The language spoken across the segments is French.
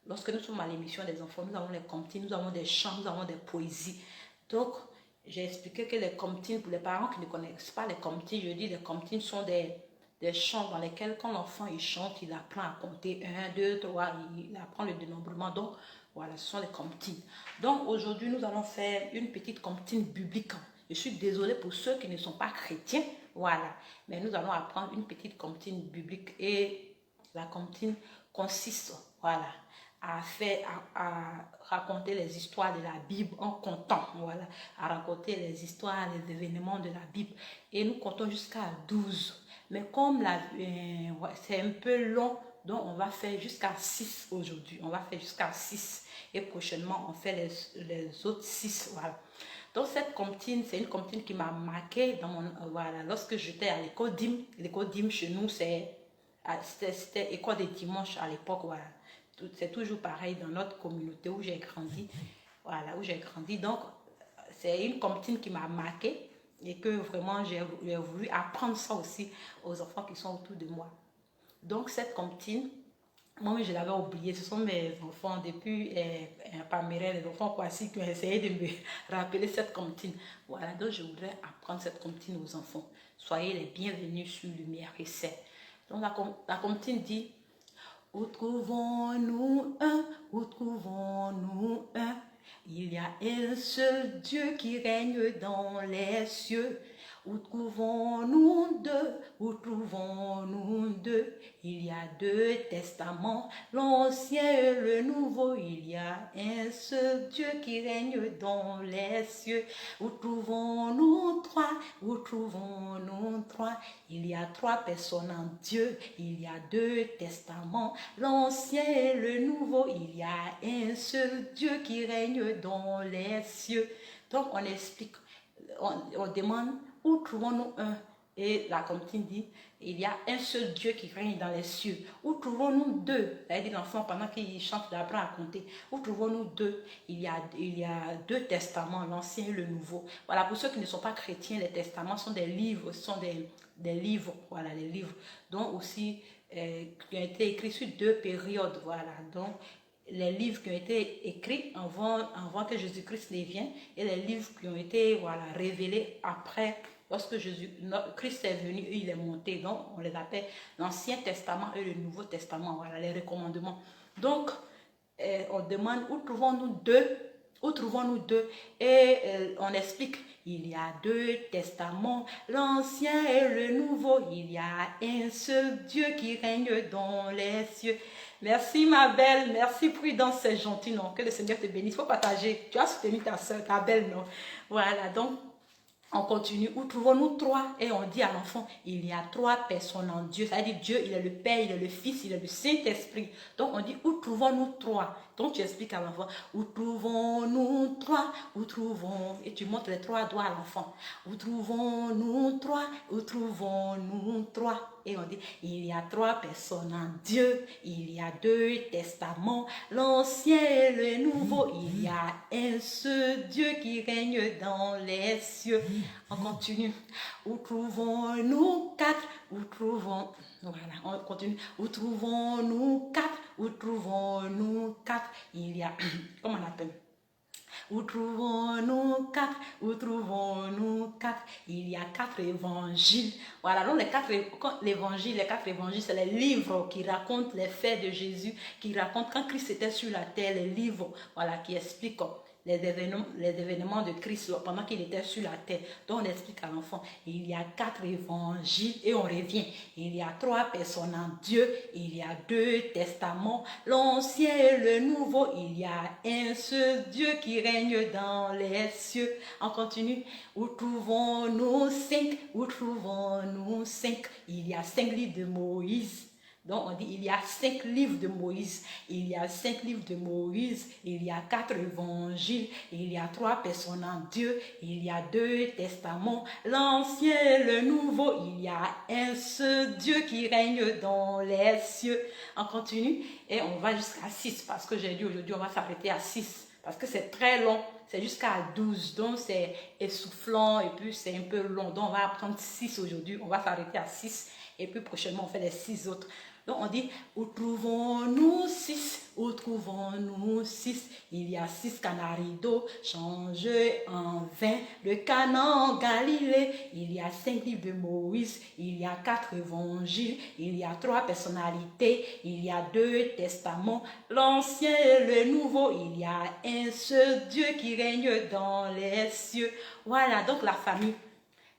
lorsque nous sommes à l'émission des enfants, nous avons les comptines, nous avons des chants, nous avons des poésies. Donc, j'ai expliqué que les comptines, pour les parents qui ne connaissent pas les comptines, je dis les comptines sont des chants dans lesquels quand l'enfant il chante, il apprend à compter 1, 2, 3, il apprend le dénombrement. Donc, voilà, ce sont les comptines. Donc, aujourd'hui, nous allons faire une petite comptine biblique. Je suis désolée pour ceux qui ne sont pas chrétiens, voilà. Mais nous allons apprendre une petite comptine biblique et la comptine consiste, voilà, à raconter les histoires de la Bible en comptant, voilà, à raconter les histoires, les événements de la Bible. Et nous comptons jusqu'à 12. Mais comme c'est un peu long, donc on va faire jusqu'à 6 aujourd'hui. On va faire jusqu'à 6. Et prochainement, on fait les autres 6, voilà. Donc cette comptine, c'est une comptine qui m'a marqué dans mon, voilà, lorsque j'étais à l'école d'hymne. L'école d'hymne chez nous, c'était école des dimanches à l'époque, voilà. C'est toujours pareil dans notre communauté où j'ai grandi, voilà, où j'ai grandi. Donc, c'est une comptine qui m'a marqué et que vraiment j'ai voulu apprendre ça aussi aux enfants qui sont autour de moi. Donc, cette comptine, moi, je l'avais oublié. Ce sont mes enfants depuis Pamela, les enfants Kwasi qui ont essayé de me rappeler cette comptine. Voilà, donc je voudrais apprendre cette comptine aux enfants. Soyez les bienvenus sur Lumière et C'est. Donc, la comptine dit: où trouvons-nous un? Où trouvons-nous un? Il y a un seul Dieu qui règne dans les cieux. Où trouvons-nous deux? Où trouvons-nous deux? Il y a deux testaments, l'Ancien et le Nouveau. Il y a un seul Dieu qui règne dans les cieux. Où trouvons-nous trois? Où trouvons-nous trois? Il y a trois personnes en Dieu. Il y a deux testaments, l'Ancien et le Nouveau. Il y a un seul Dieu qui règne dans les cieux. Donc on explique, on demande: où trouvons-nous un? Et la comptine dit: il y a un seul Dieu qui règne dans les cieux. Où trouvons-nous deux? Ça veut dire l'enfant, pendant qu'il chante, il apprend à compter. Où trouvons-nous deux? Il y a deux testaments, l'Ancien et le Nouveau. Voilà, pour ceux qui ne sont pas chrétiens, les testaments sont des livres, sont des livres, voilà, les livres. Donc aussi, qui ont été écrits sur deux périodes, voilà. Donc, les livres qui ont été écrits avant que Jésus-Christ ne vienne et les livres qui ont été, voilà, révélés après, lorsque Christ est venu et il est monté. Donc, on les appelle l'Ancien Testament et le Nouveau Testament, voilà, les recommandements. Donc, on demande: où trouvons-nous deux? Où trouvons-nous deux? Et on explique: il y a deux testaments, l'Ancien et le Nouveau. Il y a un seul Dieu qui règne dans les cieux. Merci ma belle, merci Prudence, c'est gentil, non? Que le Seigneur te bénisse. Il faut partager. Tu as soutenu ta soeur, ta belle, non? Voilà, donc on continue. Où trouvons-nous trois? Et on dit à l'enfant: il y a trois personnes en Dieu. Ça veut dire Dieu, il est le Père, il est le Fils, il est le Saint-Esprit. Donc on dit: où trouvons-nous trois? Donc tu expliques à l'enfant: où trouvons-nous trois? Où trouvons... Et tu montres les trois doigts à l'enfant. Où trouvons-nous trois? Où trouvons-nous trois? Et on dit: il y a trois personnes en Dieu. Il y a deux testaments, l'Ancien et le Nouveau. Il y a un seul Dieu qui règne dans les cieux. On continue. Où trouvons-nous quatre? Où trouvons... Voilà, on continue. Où trouvons-nous quatre? Où trouvons-nous quatre? Il y a... Comment on appelle? Où trouvons-nous quatre? Où trouvons-nous quatre? Il y a quatre évangiles. Voilà, donc les quatre évangiles, c'est les livres qui racontent les faits de Jésus, qui racontent quand Christ était sur la terre, les livres, voilà, qui expliquent les événements de Christ pendant qu'il était sur la terre. Donc on explique à l'enfant: il y a quatre évangiles et on revient. Il y a trois personnes en Dieu, il y a deux testaments, l'Ancien et le Nouveau. Il y a un seul Dieu qui règne dans les cieux. On continue. Où trouvons-nous cinq? Où trouvons-nous cinq? Il y a 5 livres de Moïse. Donc on dit: il y a 5 livres de Moïse. Il y a 5 livres de Moïse. Il y a 4 évangiles. Il y a 3 personnes en Dieu. Il y a 2 testaments, l'Ancien et le Nouveau. Il y a un seul Dieu qui règne dans les cieux. On continue et on va jusqu'à 6 parce que j'ai dit aujourd'hui on va s'arrêter à 6 parce que c'est très long. C'est jusqu'à 12, donc c'est essoufflant et puis c'est un peu long. Donc on va apprendre 6 aujourd'hui. On va s'arrêter à 6 et puis prochainement on fait les 6 autres. Donc on dit: où trouvons-nous 6? Où trouvons trouvons-nous 6? Il y a 6 canaris d'eau changés en vin. Le Cana en Galilée. Il y a 5 livres de Moïse. Il y a 4 évangiles. Il y a 3 personnalités. Il y a 2 testaments, l'Ancien et le Nouveau. Il y a un seul Dieu qui règne dans les cieux. Voilà, donc la famille.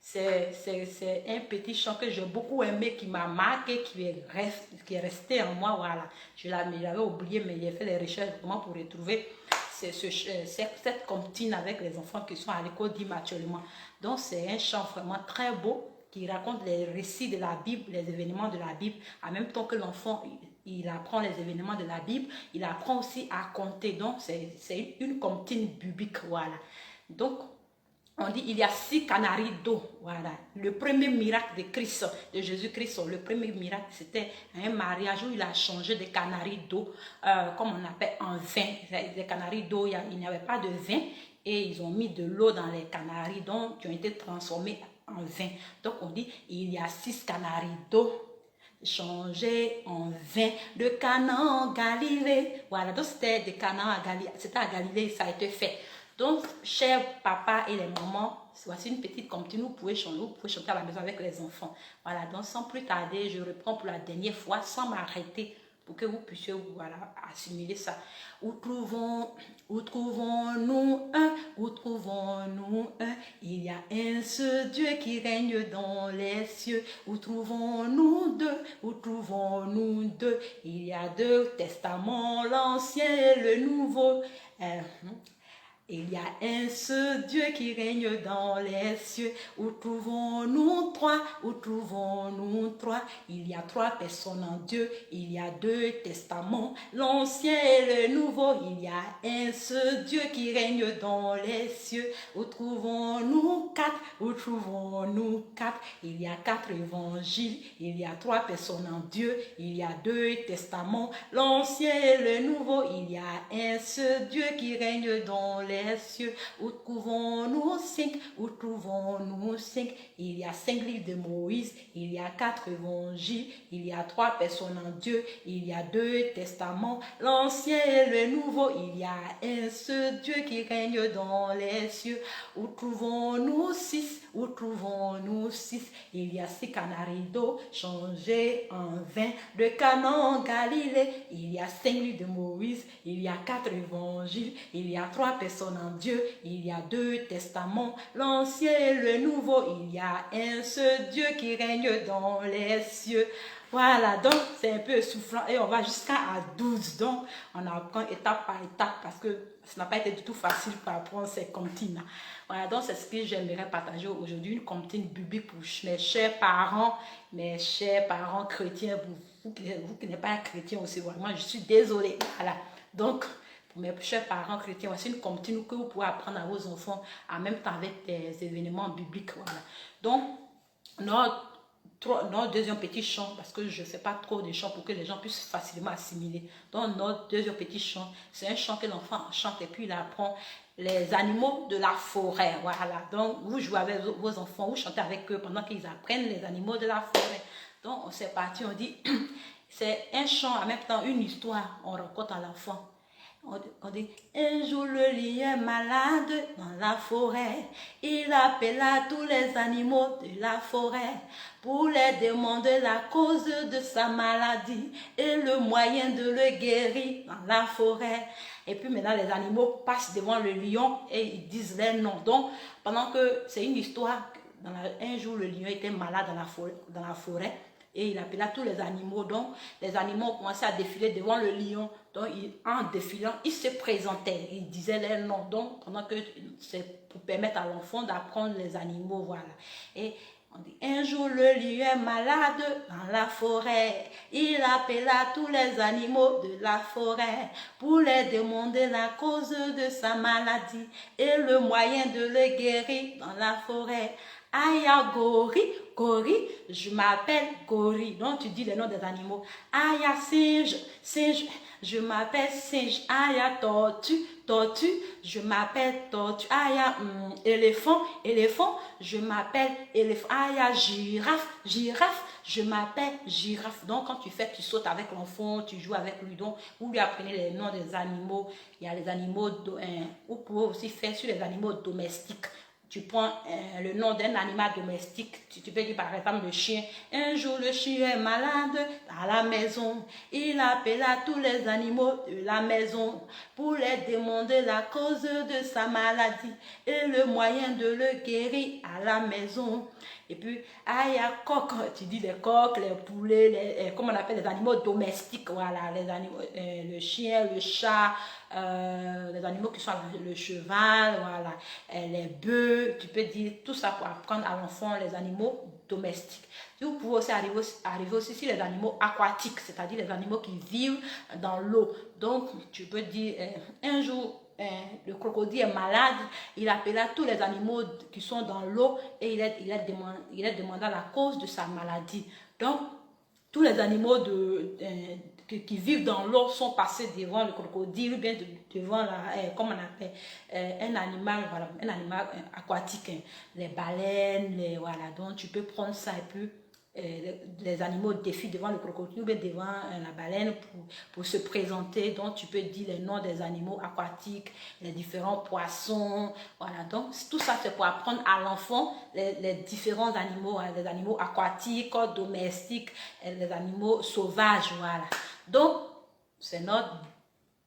C'est un petit chant que j'ai beaucoup aimé, qui m'a marqué, qui est resté en moi. Voilà. Je l'avais oublié, mais j'ai fait les recherches vraiment pour retrouver cette comptine avec les enfants qui sont à l'école d'immaturement. Donc, c'est un chant vraiment très beau qui raconte les récits de la Bible, les événements de la Bible. En même temps que l'enfant, il apprend les événements de la Bible, il apprend aussi à compter. Donc, c'est une comptine biblique. Voilà. Donc, on dit il y a 6 canaris d'eau. Voilà. Le premier miracle de Christ, de Jésus-Christ, le premier miracle, c'était un mariage où il a changé des canaris d'eau, comme on appelle en vin. Des canaris d'eau, il n'y avait pas de vin et ils ont mis de l'eau dans les canaris donc, qui ont été transformés en vin. Donc on dit il y a 6 canaris d'eau changés en vin de Cana en Galilée. Voilà, donc c'était de Cana à Galilée, c'était à Galilée, ça a été fait. Donc, chers papas et les mamans, voici une petite comptine, vous pouvez chanter à la maison avec les enfants. Voilà, donc sans plus tarder, je reprends pour la dernière fois, sans m'arrêter, pour que vous puissiez voilà, assimiler ça. Où trouvons-nous un? Où trouvons-nous un? Il y a un seul Dieu qui règne dans les cieux. Où trouvons-nous deux? Où trouvons-nous deux? Il y a 2 testaments, l'Ancien et le Nouveau. Il y a un seul Dieu qui règne dans les cieux. Où trouvons-nous 3? Où trouvons-nous 3? Il y a 3 personnes en Dieu. Il y a 2 testaments, l'Ancien et le Nouveau. Il y a un seul Dieu qui règne dans les cieux. Où trouvons-nous 4? Où trouvons-nous 4? Il y a 4 évangiles. Il y a 3 personnes en Dieu. Il y a 2 testaments, l'Ancien et le Nouveau. Il y a un seul Dieu qui règne dans les cieux. Où trouvons-nous 5? Où trouvons-nous 5? Il y a 5 livres de Moïse. Il y a 4 évangiles. Il y a 3 personnes en Dieu. Il y a 2 testaments, l'Ancien et le Nouveau. Il y a un seul Dieu qui règne dans les cieux. Où trouvons-nous 6? Où trouvons-nous 6? Il y a 6 canaris d'eau changés en vin de Cana en Galilée. Il y a 5 livres de Moïse. Il y a 4 évangiles. Il y a 3 personnes en Dieu. Il y a 2 testaments, l'Ancien et le Nouveau. Il y a un seul Dieu qui règne dans les cieux. Voilà, donc c'est un peu essoufflant et on va jusqu'à 12. Donc on apprend étape par étape parce que ça n'a pas été du tout facile pour apprendre ces comptines. Voilà, donc c'est ce que j'aimerais partager aujourd'hui, une comptine biblique pour mes chers parents chrétiens, vous qui n'êtes pas chrétien aussi, vraiment je suis désolée. Voilà, donc pour mes chers parents chrétiens, voici une comptine que vous pouvez apprendre à vos enfants en même temps avec des événements bibliques. Voilà. Donc, notre deuxième petit chant, parce que je ne fais pas trop de chants pour que les gens puissent facilement assimiler. Donc, notre deuxième petit chant, c'est un chant que l'enfant chante et puis il apprend les animaux de la forêt. Voilà. Donc, vous jouez avec vos enfants, vous chantez avec eux pendant qu'ils apprennent les animaux de la forêt. Donc, c'est parti, on dit, c'est un chant en même temps, une histoire, on raconte à l'enfant. On dit, un jour le lion est malade dans la forêt. Il appela tous les animaux de la forêt pour les demander la cause de sa maladie et le moyen de le guérir dans la forêt. Et puis maintenant les animaux passent devant le lion et ils disent leur nom. Donc pendant que c'est une histoire, un jour le lion était malade dans la forêt. Et il appela tous les animaux. Donc, les animaux ont commencé à défiler devant le lion. Donc, en défilant, ils se présentaient. Ils disaient leur nom. Donc, pendant que c'est pour permettre à l'enfant d'apprendre les animaux. Voilà. Et on dit, un jour, le lion est malade dans la forêt. Il appela tous les animaux de la forêt pour les demander la cause de sa maladie et le moyen de le guérir dans la forêt. Aya Gori, Gori, je m'appelle Gori. Donc tu dis les noms des animaux. Aya Singe, Singe, je m'appelle Singe. Aya Tortue, Tortue, je m'appelle Tortue. Aya éléphant, éléphant, je m'appelle éléphant. Aya Girafe, Girafe, je m'appelle Girafe. Donc quand tu sautes avec l'enfant, tu joues avec lui. Donc vous lui apprenez les noms des animaux. Il y a les animaux, vous pouvez aussi faire sur les animaux domestiques. Tu prends le nom d'un animal domestique. Tu peux dire par exemple le chien. Un jour le chien est malade à la maison. Il appela tous les animaux de la maison pour les demander la cause de sa maladie et le moyen de le guérir à la maison. Et puis, il y a coq, tu dis les coqs, les poulets, comment on appelle les animaux domestiques, voilà, les animaux, le chien, le chat, les animaux qui sont le cheval, voilà, les bœufs, tu peux dire tout ça pour apprendre à l'enfant les animaux domestiques. Vous pouvez aussi arriver aussi sur les animaux aquatiques, c'est-à-dire les animaux qui vivent dans l'eau. Donc, tu peux dire, un jour, le crocodile est malade, il appela tous les animaux qui sont dans l'eau et il a demandé la cause de sa maladie. Donc, tous les animaux qui vivent dans l'eau sont passés devant le crocodile, ou bien devant comme on appelle, un animal, voilà, un animal aquatique, hein, les baleines, voilà. Donc, tu peux prendre ça et puis les animaux défient devant le crocodile ou bien devant la baleine pour se présenter. Donc tu peux dire les noms des animaux aquatiques, les différents poissons, voilà. Donc tout ça c'est pour apprendre à l'enfant les différents animaux, hein, les animaux aquatiques, domestiques, les animaux sauvages, voilà. Donc c'est notre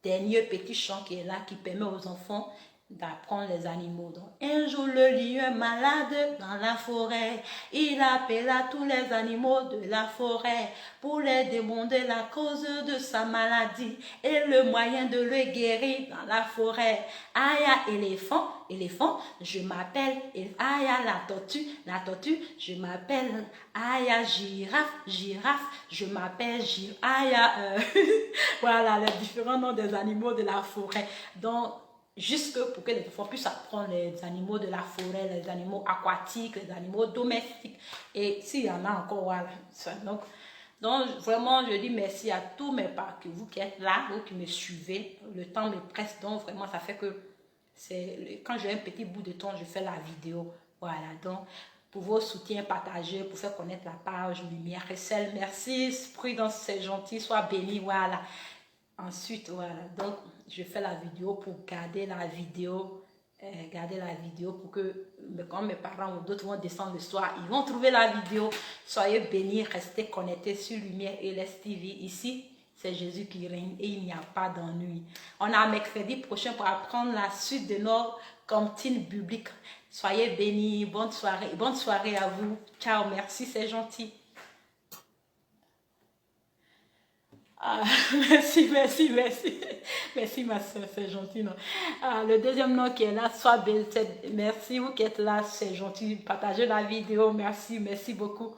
dernier petit chant qui est là, qui permet aux enfants d'apprendre les animaux. Donc, un jour, le lion malade dans la forêt, il appela tous les animaux de la forêt pour les demander la cause de sa maladie et le moyen de le guérir dans la forêt. Aya éléphant, éléphant, je m'appelle Aya la tortue, je m'appelle Aya girafe, girafe, je m'appelle girafe. Aya, voilà les différents noms des animaux de la forêt. Donc, jusque pour que les enfants puissent apprendre les animaux de la forêt, les animaux aquatiques, les animaux domestiques. Et s'il y en a encore, voilà. Donc, vraiment, je dis merci à tous mes parents, vous qui êtes là, vous qui me suivez. Le temps me presse, donc vraiment, ça fait que quand j'ai un petit bout de temps, je fais la vidéo. Voilà, donc pour vos soutiens partagés, pour faire connaître la page Lumière et Sel. Merci, Prudence, c'est gentil, sois béni, voilà. Ensuite, voilà, donc je fais la vidéo pour garder la vidéo pour que quand mes parents ou d'autres vont descendre le soir, ils vont trouver la vidéo. Soyez bénis, restez connectés sur Lumière et Les TV. Ici, c'est Jésus qui règne et il n'y a pas d'ennui. On a mercredi prochain pour apprendre la suite de nos comptines bibliques. Soyez bénis, bonne soirée à vous. Ciao, merci, c'est gentil. Ah, merci, merci, merci. Merci ma soeur, c'est gentil. Non? Ah, le deuxième nom qui est là, soit belle. Merci, vous qui êtes là, c'est gentil. Partagez la vidéo, merci, merci beaucoup.